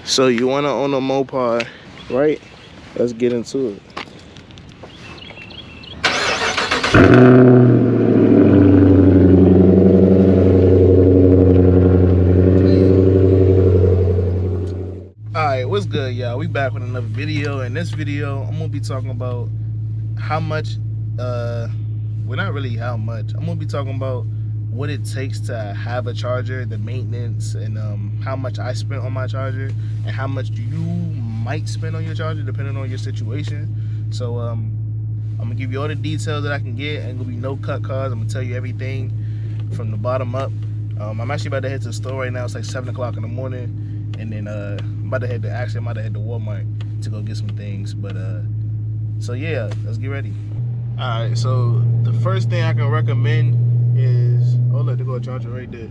So you want to own a Mopar, right? Let's get into it. Alright, what's good, y'all? We back with another video. In this video, I'm gonna be talking about how much, well, not really how much. I'm gonna be talking about what it takes to have a charger, the maintenance, and how much I spent on my charger, and how much you might spend on your charger depending on your situation. So I'm gonna give you all the details that I can get. Ain't gonna be no cut cards. I'm gonna tell you everything from the bottom up. I'm actually about to head to the store right now. It's like 7 o'clock in the morning, and then I'm about to head to Walmart to go get some things. But so yeah, let's get ready. All right, so the first thing I can recommend is, oh look, there go a charger right there.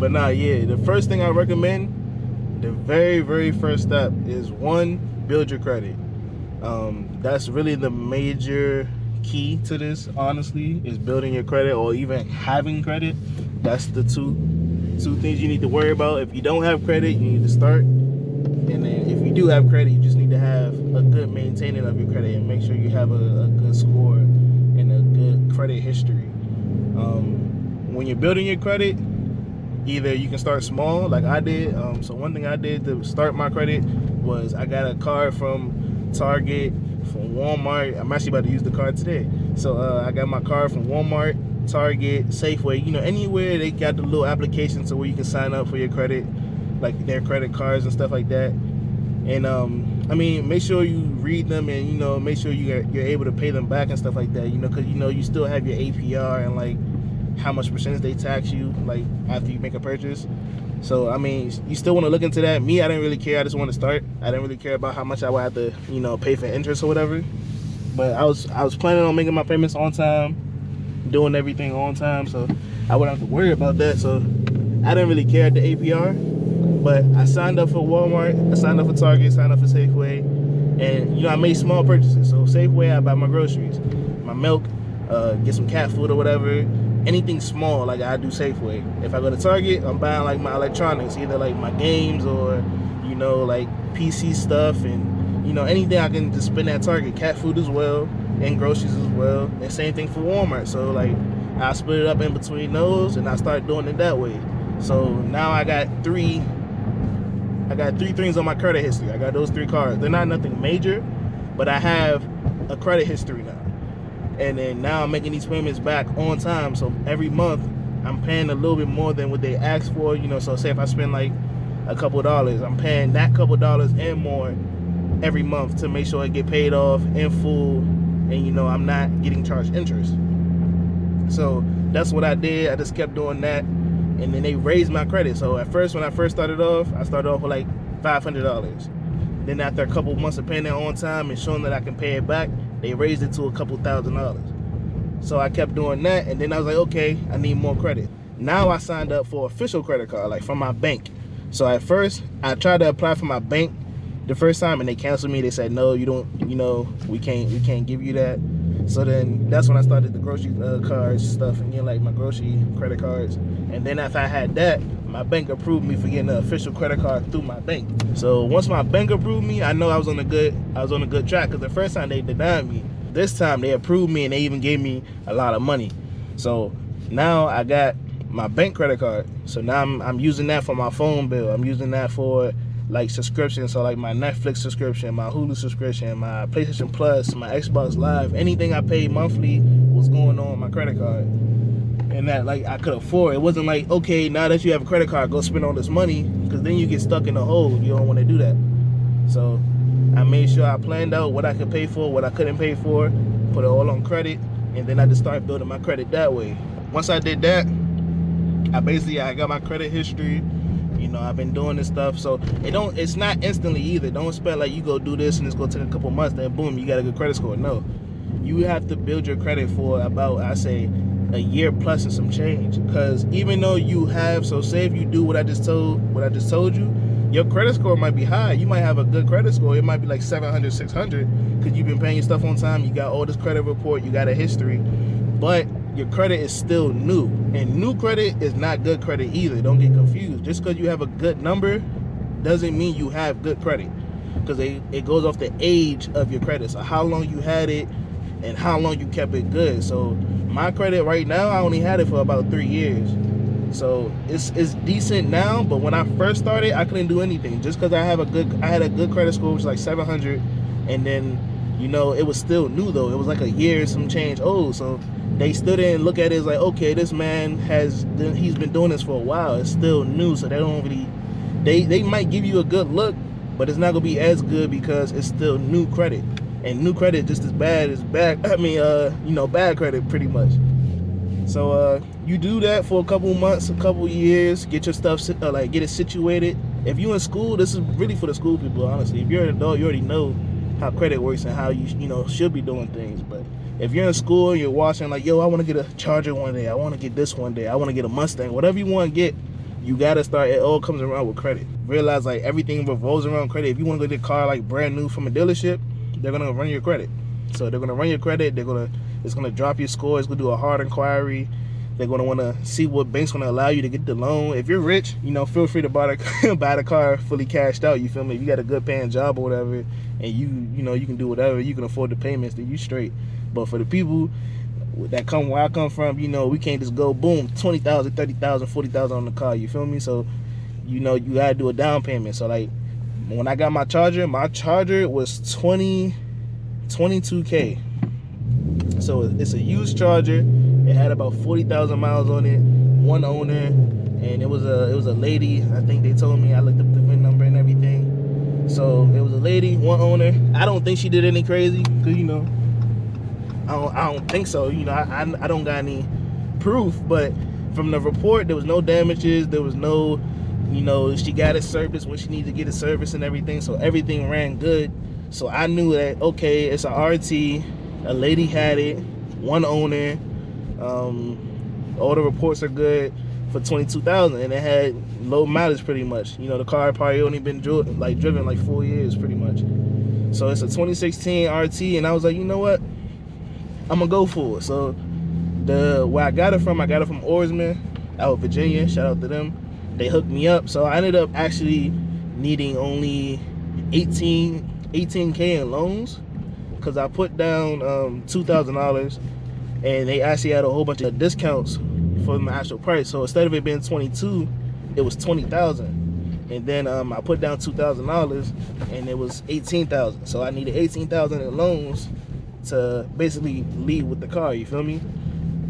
But nah, yeah, the first thing I recommend, the very first step is, one, build your credit. That's really the major key to this, honestly, is building your credit, or even having credit. That's the two things you need to worry about. If you don't have credit, you need to start. And then if you do have credit, you just need to have a good maintaining of your credit and make sure you have a good score and a good credit history. When you're building your credit, either you can start small like I did. So one thing I did to start my credit was I got a card from Target, from Walmart. I'm actually about to use the card today. So I got my card from Walmart, Target, Safeway, you know, anywhere they got the little application so where you can sign up for your credit, like their credit cards and stuff like that. And I mean, make sure you read them, and you know, make sure you're able to pay them back and stuff like that, you know, because you know you still have your APR and like how much percentage they tax you like after you make a purchase. So I mean, you still want to look into that. Me, I didn't really care. I just want to start. I didn't really care about how much I would have to, you know, pay for interest or whatever. But I was planning on making my payments on time, doing everything on time, so I wouldn't have to worry about that. So I didn't really care at the APR. But I signed up for Walmart, I signed up for Target, signed up for Safeway, and you know, I made small purchases. So Safeway, I buy my groceries, my milk, get some cat food or whatever. Anything small, like I do Safeway. If I go to Target, I'm buying like my electronics, either like my games or, you know, like PC stuff, and you know, anything I can just spend at Target. Cat food as well, and groceries as well. And same thing for Walmart. So like I split it up in between those, and I start doing it that way. So now I got three things on my credit history. I got those 3 cards. They're not nothing major, but I have a credit history now. And then now I'm making these payments back on time. So every month I'm paying a little bit more than what they asked for. You know, so say if I spend like a couple dollars, I'm paying that couple dollars and more every month to make sure I get paid off in full. And you know, I'm not getting charged interest. So that's what I did. I just kept doing that. And then they raised my credit. So at first, when I first started off, I started off with like $500. Then after a couple months of paying it on time and showing that I can pay it back, they raised it to a couple $1,000s. So I kept doing that, and then I was like, okay, I need more credit. Now I signed up for official credit card, like from my bank. So at first, I tried to apply for my bank the first time, and they canceled me. They said, no, you don't, you know, we can't give you that. So then that's when I started the grocery cards stuff, and getting like my grocery credit cards. And then after I had that, my bank approved me for getting an official credit card through my bank. So once my bank approved me, I know I was on a good track, because the first time they denied me. This time they approved me, and they even gave me a lot of money. So now I got my bank credit card. So now I'm using that for my phone bill. I'm using that for like subscriptions, so like my Netflix subscription, my Hulu subscription, my PlayStation Plus, my Xbox Live. Anything I paid monthly was going on my credit card, and that like I could afford. It wasn't like, okay, now that you have a credit card, go spend all this money, because then you get stuck in a hole. You don't want to do that. So I made sure I planned out what I could pay for, what I couldn't pay for, put it all on credit, and then I just started building my credit that way. Once I did that, I got my credit history. You know, I've been doing this stuff, so it's not instantly either. Don't expect like you go do this and it's gonna take a couple months, then boom, you got a good credit score. No, you have to build your credit for about, I say, a year plus and some change. Because even though you have, so say if you do what I just told you, your credit score might be high. You might have a good credit score. It might be like 700, 600, because you've been paying your stuff on time. You got all this credit report. You got a history, but your credit is still new. And new credit is not good credit either. Don't get confused. Just because you have a good number doesn't mean you have good credit, because it goes off the age of your credit. So how long you had it and how long you kept it good. So my credit right now, I only had it for about 3 years. So it's decent now, but when I first started, I couldn't do anything. Just because I had a good credit score, which was like 700, and then, you know, it was still new though. It was like a year and some change old. So they still didn't look at it as like, okay, this man he's been doing this for a while. It's still new, so they don't really, they might give you a good look, but it's not gonna be as good because it's still new credit. And new credit just as bad as bad credit pretty much. So you do that for a couple months, a couple years, get your stuff get it situated. If you're in school, this is really for the school people, honestly. If you're an adult, you already know how credit works and how you should be doing things. But if you're in school and you're watching like, yo, I want to get a Charger one day, I want to get this one day, I want to get a Mustang, whatever you want to get, you gotta start. It all comes around with credit. Realize like everything revolves around credit. If you want to get a car like brand new from a dealership, they're gonna run your credit. So they're gonna run your credit. It's gonna drop your score. It's gonna do a hard inquiry. They're gonna want to see what bank's gonna allow you to get the loan. If you're rich, feel free to buy the car fully cashed out. You feel me? If you got a good paying job or whatever, and you can do whatever, you can afford the payments, then you straight. But for the people that come where I come from, we can't just go boom, 20,000, 30,000, 40,000 on the car. You feel me? So you gotta do a down payment. So like when I got my Charger was 22K. So it's a used Charger. It had about 40,000 miles on it, one owner, and it was a lady. I think they told me. I looked up the VIN number and everything. So it was a lady, one owner. I don't think she did any crazy, cause I don't think so. I don't got any proof, but from the report, there was no damages. There was no, she got it serviced when she needed to get it serviced and everything. So everything ran good. So I knew that, okay, it's a RT. A lady had it, one owner. All the reports are good for 22,000, and it had low mileage pretty much. The car probably only been driven like 4 years pretty much. So it's a 2016 RT, and I was like, you know what, I'm gonna go for it. So where I got it from Oarsman out of Virginia. Shout out to them. They hooked me up. So I ended up actually needing only 18K in loans, because I put down $2,000, and they actually had a whole bunch of discounts for the actual price. So instead of it being 22, it was 20,000. And then I put down $2,000, and it was 18,000. So I needed 18,000 in loans to basically leave with the car. You feel me?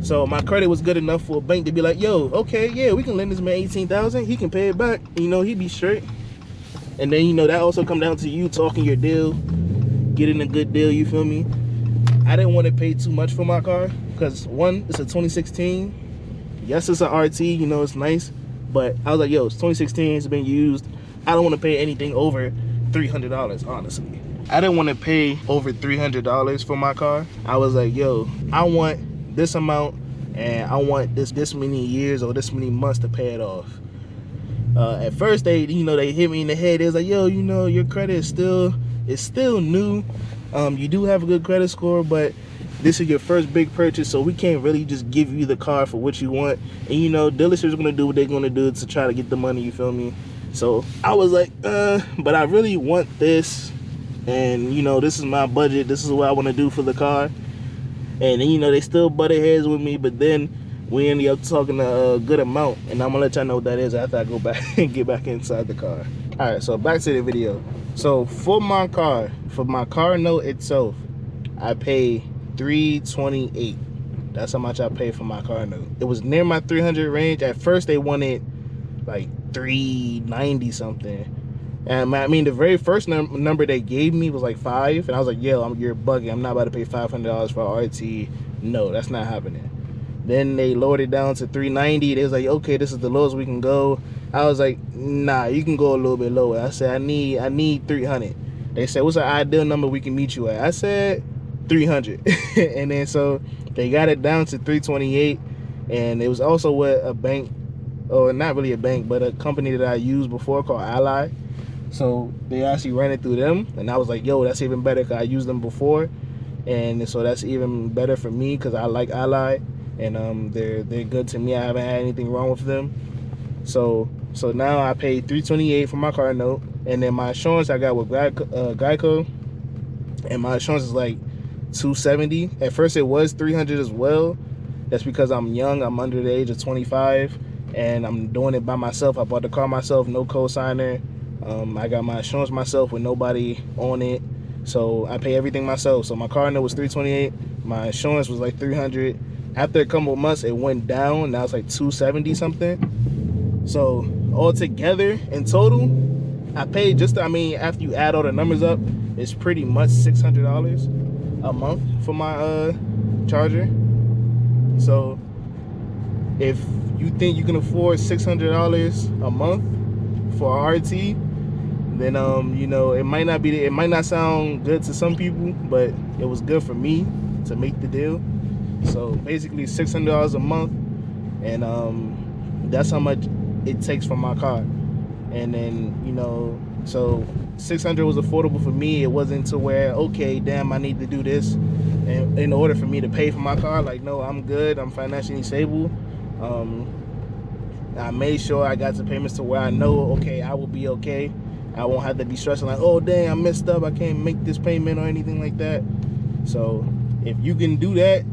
So my credit was good enough for a bank to be like, yo, okay, yeah, we can lend this man 18,000. He can pay it back. He'd be straight. And then that also come down to you talking your deal, getting a good deal. You feel me? I didn't want to pay too much for my car, because one, it's a 2016. Yes, it's an RT, it's nice, but I was like, yo, it's 2016, it's been used. I don't want to pay anything over $300, honestly. I didn't want to pay over $300 for my car. I was like, yo, I want this amount, and I want this many years or this many months to pay it off. At first, they hit me in the head. They was like, yo, your credit is still new. You do have a good credit score, but this is your first big purchase, so we can't really just give you the car for what you want. And dealerships are gonna do what they're gonna do to try to get the money. You feel me? So I was like, but I really want this, and this is my budget. This is what I want to do for the car. And then they still butted heads with me, but then we ended up talking a good amount, and I'm gonna let y'all know what that is after I go back and get back inside the car. All right, so back to the video. So for my car note itself, I pay $328. That's how much I paid for my car note. It was near my 300 range. At first they wanted like 390 something, and I mean the very first number they gave me was like 5, and I was like, yo, you're bugging. I'm not about to pay $500 for an RT. No, that's not happening. Then they lowered it down to 390. They was like, okay, this is the lowest we can go. I was like, nah, you can go a little bit lower. I said, I need 300. They said, what's the ideal number we can meet you at? I said 300. And then so they got it down to 328. And it was also with a bank, or not really a bank, but a company that I used before called Ally. So they actually ran it through them, and I was like, yo, that's even better, because I used them before, and so that's even better for me because I like Ally. and they're good to me. I haven't had anything wrong with them. So now I paid $328 for my car note, and then my insurance I got with Geico, and my insurance is like $270. At first it was $300 as well. That's because I'm young. I'm under the age of 25, and I'm doing it by myself. I bought the car myself, no co-signer. I got my insurance myself with nobody on it, so I pay everything myself. So my car note was $328. My insurance was like $300. After a couple of months, it went down. Now it's like $270 something. So altogether, in total, I paid after you add all the numbers up, it's pretty much $600 a month for my charger. So if you think you can afford $600 a month for a RT, then it might not sound good to some people, but it was good for me to make the deal. So basically $600 a month, and that's how much it takes from my car. And then so $600 was affordable for me. It wasn't to where, okay, damn, I need to do this and in order for me to pay for my car. Like, no, I'm good, I'm financially stable. I made sure I got the payments to where I know, okay, I will be okay. I won't have to be stressing like, oh dang, I messed up, I can't make this payment or anything like that. So if you can do that,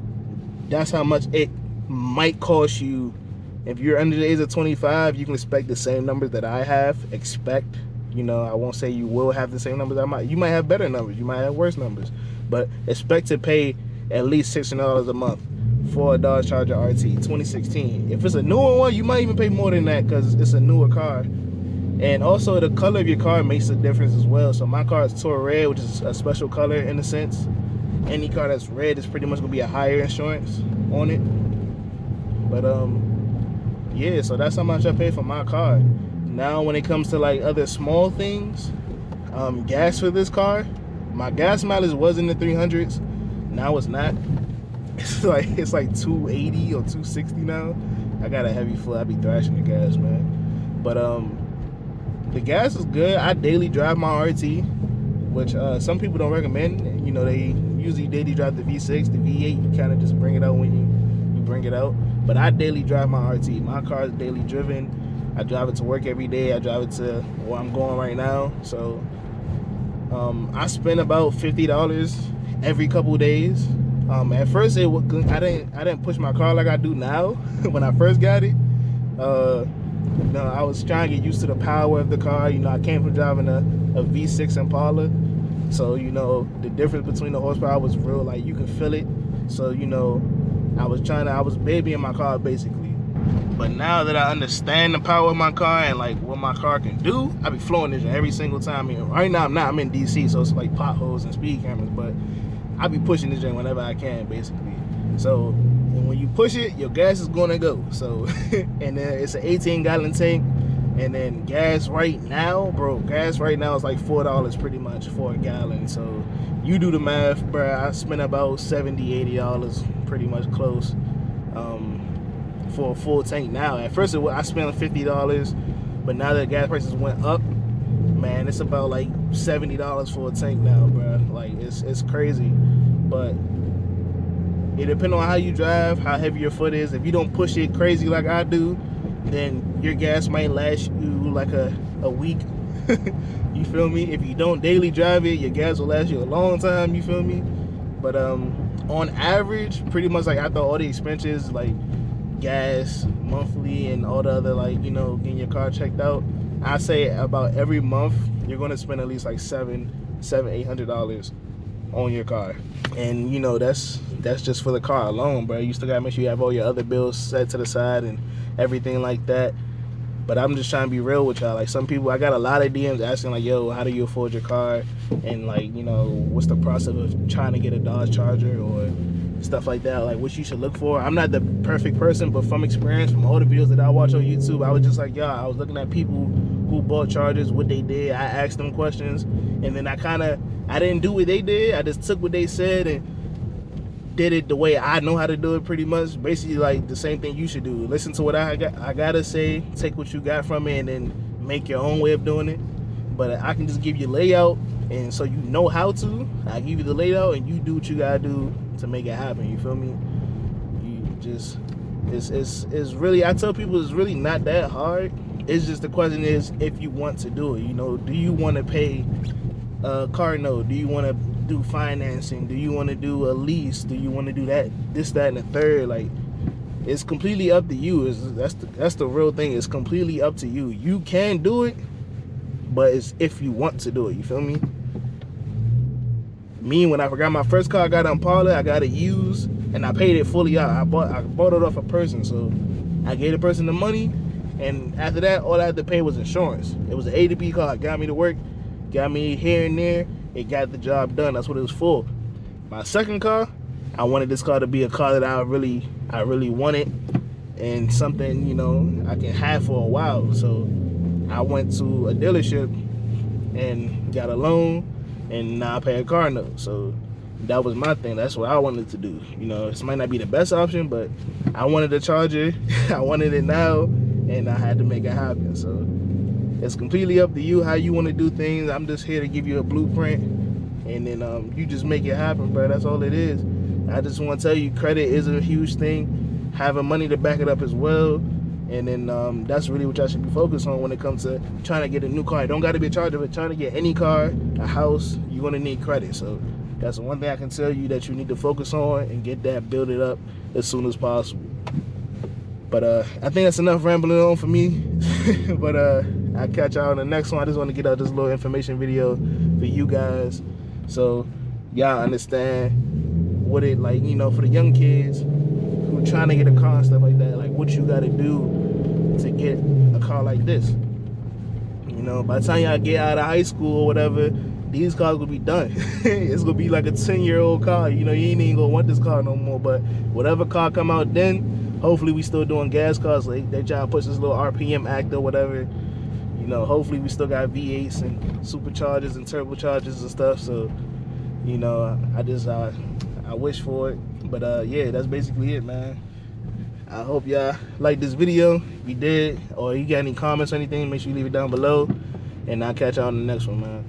that's how much it might cost you. If you're under the age of 25, you can expect the same numbers that I have. I won't say you will have the same numbers. You might have better numbers, you might have worse numbers, but expect to pay at least $600 a month for a Dodge Charger RT 2016. If it's a newer one, you might even pay more than that because it's a newer car. And also the color of your car makes a difference as well. So my car is Tour Red, which is a special color in a sense. Any car that's red is pretty much gonna be a higher insurance on it. But yeah, so that's how much I pay for my car. Now when it comes to like other small things, gas for this car, my gas mileage was in the 300s. Now it's not. It's like 280 or 260 now. I got a heavy foot. I be thrashing the gas, man. But the gas is good. I daily drive my RT, which some people don't recommend. They usually daily drive the V6, the V8. You kind of just bring it out when you bring it out. But I daily drive my RT. My car is daily driven. I drive it to work every day. I drive it to where I'm going right now. So I spend about $50 every couple of days. At first, I didn't push my car like I do now. When I first got it, I was trying to get used to the power of the car. I came from driving a V6 Impala, so the difference between the horsepower was real. Like, you could feel it. So I was babying my car basically. But now that I understand the power of my car and like what my car can do, I be flowing this every single time. Right now I'm in DC, so it's like potholes and speed cameras, but I be pushing this joint whenever I can, basically. So when you push it, your gas is gonna go. So and then it's an 18-gallon tank, and then gas right now is like $4 pretty much for a gallon. So you do the math, bro. I spent about $70-80 pretty much close for a full tank now. At first I spent like $50, but now that gas prices went up, man, it's about like $70 for a tank now, bro. Like, it's crazy. But it depends on how you drive, how heavy your foot is. If you don't push it crazy like I do, then your gas might last you like a week. You feel me? If you don't daily drive it, your gas will last you a long time. You feel me? But on average, pretty much like after all the expenses, like gas, monthly, and all the other, like, getting your car checked out, I say about every month you're gonna spend at least like $800 on your car. And that's just for the car alone, bro. You still gotta make sure you have all your other bills set to the side and everything like that. But I'm just trying to be real with y'all. Like, some people, I got a lot of DMs asking like, yo, how do you afford your car? And like, what's the process of trying to get a Dodge Charger or stuff like that, like what you should look for. I'm not the perfect person, but from experience, from all the videos that I watch on YouTube, I was just like, I was looking at people who bought Chargers, what they did. I asked them questions, and then I didn't do what they did. I just took what they said and did it the way I know how to do it, pretty much. Basically, like the same thing you should do. Listen to what I gotta say, take what you got from it, and then make your own way of doing it. But I can just give you layout, and so you know how to. I give you the layout, and you do what you gotta do to make it happen. You feel me? just it's really, I tell people it's really not that hard. It's just the question is if you want to do it. You know, do you want to pay a car note? Do you want to do financing? Do you want to do a lease? Do you want to do this, that, and the third? Like, it's completely up to you. That's the real thing. It's completely up to you. You can do it, but it's if you want to do it. You feel me? Me, when I forgot my first car, I got an Impala. I got it used, and I paid it fully out. I bought it off a person, so I gave the person the money, and after that, all I had to pay was insurance. It was an A to B car. It got me to work, got me here and there. It got the job done. That's what it was for. My second car, I wanted this car to be a car that I really wanted, and something, you know, I can have for a while. So I went to a dealership and got a loan, and now I pay a car note. So that was my thing. That's what I wanted to do. You know, this might not be the best option, but I wanted a Charger. I wanted it now, and I had to make it happen. So it's completely up to you how you want to do things. I'm just here to give you a blueprint, and then you just make it happen, bro. That's all it is. I just want to tell you, credit is a huge thing. Having money to back it up as well. And then that's really what y'all should be focused on when it comes to trying to get a new car. It don't got to be a Charger, but trying to get any car, a house, you're going to need credit. So that's the one thing I can tell you that you need to focus on and get that, build it up as soon as possible. But I think that's enough rambling on for me. But I'll catch y'all on the next one. I just want to get out this little information video for you guys, so y'all understand what it, like, you know, for the young kids who are trying to get a car and stuff like that, like what you got to do to get a car like this. You know, by the time y'all get out of high school or whatever, these cars will be done. It's gonna be like a 10-year-old car. You know, you ain't even gonna want this car no more. But whatever car come out then, hopefully we still doing gas cars. Like they try to push this little RPM act or whatever. You know, hopefully we still got V8s and superchargers and turbochargers and stuff. So, you know, I wish for it. But yeah, that's basically it, man. I hope y'all like this video. If you did, or you got any comments or anything, make sure you leave it down below, and I'll catch y'all on the next one, man.